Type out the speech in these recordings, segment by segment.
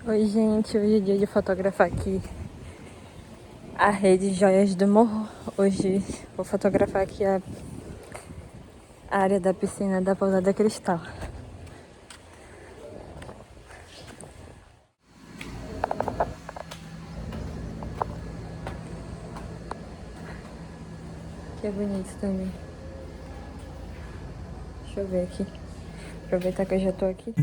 Oi, gente, hoje é dia de fotografar aqui a rede Joias do Morro. Hoje vou fotografar aqui a área da piscina da Pousada Cristal. Que é bonito também. Deixa eu ver aqui. Aproveitar que eu já tô aqui.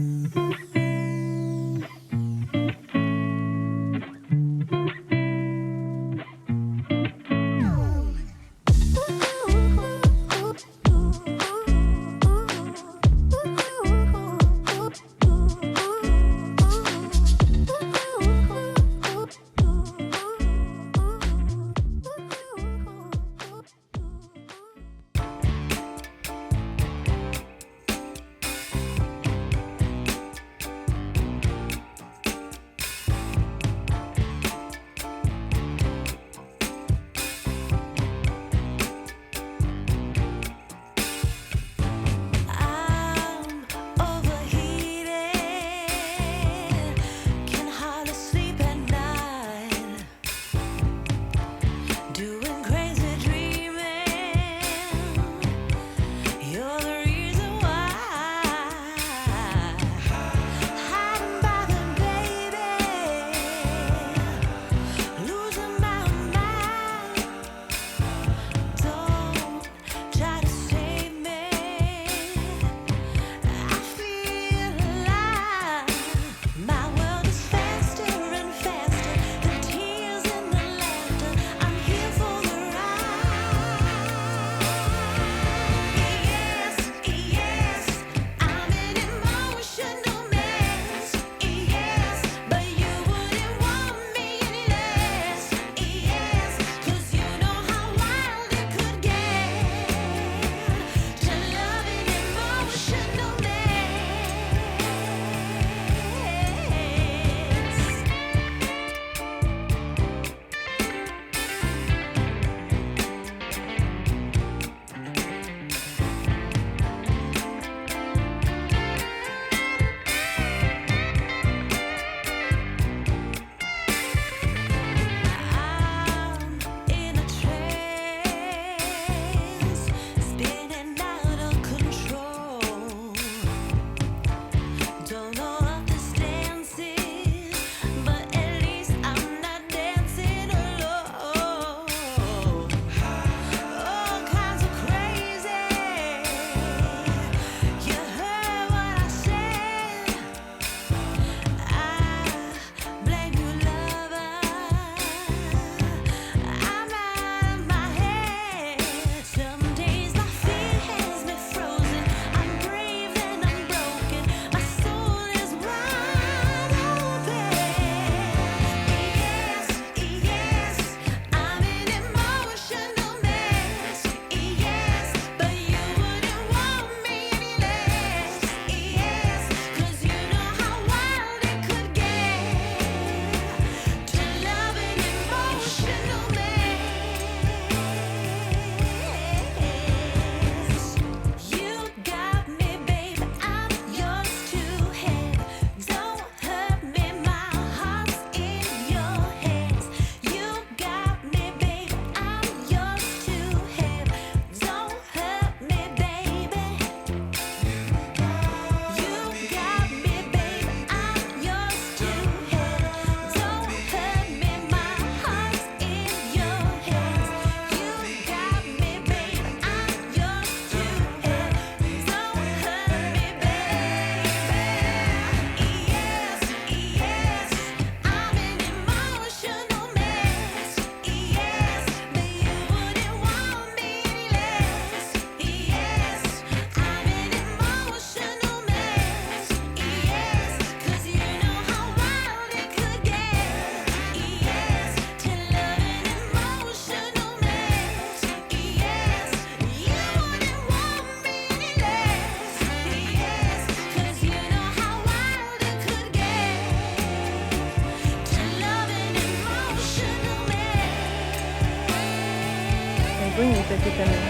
Bonito aqui também.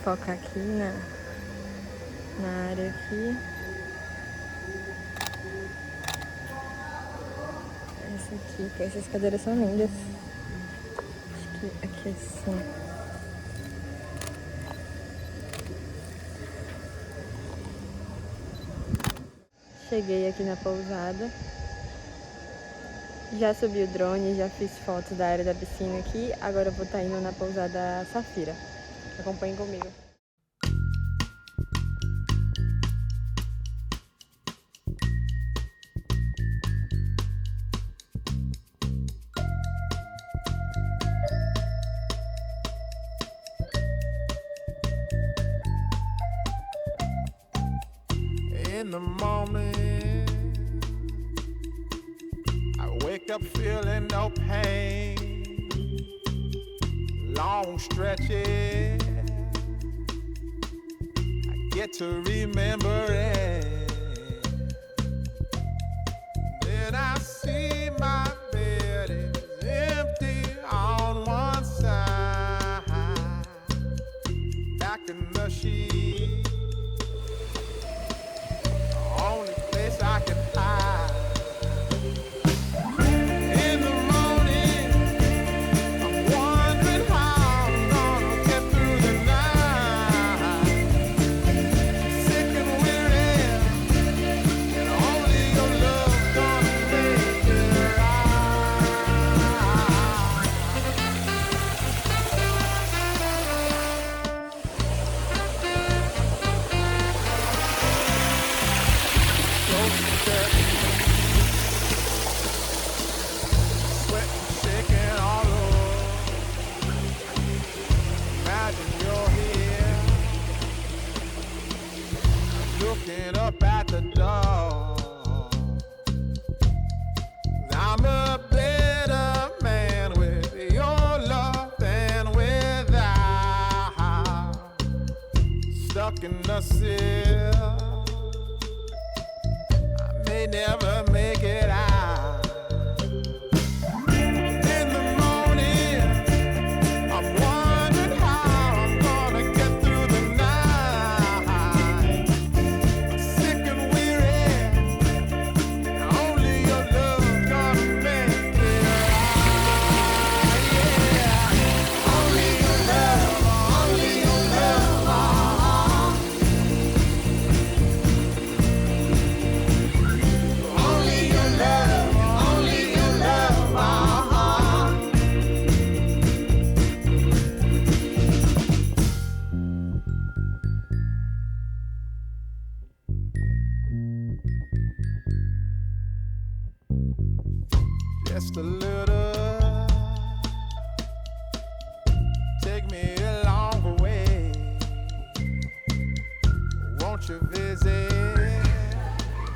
Foca aqui na área aqui. Isso aqui, essas cadeiras são lindas. Acho que aqui assim. Cheguei aqui na pousada. Já subi o drone, já fiz fotos da área da piscina aqui. Agora eu vou estar indo na pousada Safira. Acompanhem comigo. In the morning, I wake up feeling no pain. Long stretches, I get to remember it. Then I see my bed is empty on one side. Back in the sheet, only place I can hide. In the morning, I'm wondering how I'm gonna get through the night. Sick and weary, and only your love gonna make it right. Sweat and shaking all over. Imagine you're here, looking up at the door. I'm a better man with your love than without. Stuck in the seal, may never make it out. In the morning, I'm wondering how I'm gonna get through the night. Sick and weary, only your love gonna make it right. Yeah, only your love, only your love. Only your love, only your love. Just a little, take me along the way. Won't you visit?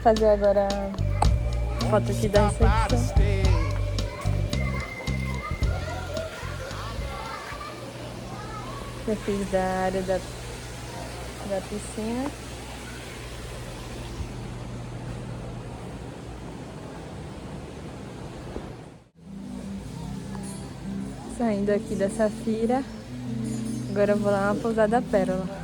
Fazer agora foto aqui da Stop by to recepção. stay. Já fiz da área da piscina. Saindo aqui da Safira. Agora eu vou lá na pousada Pérola.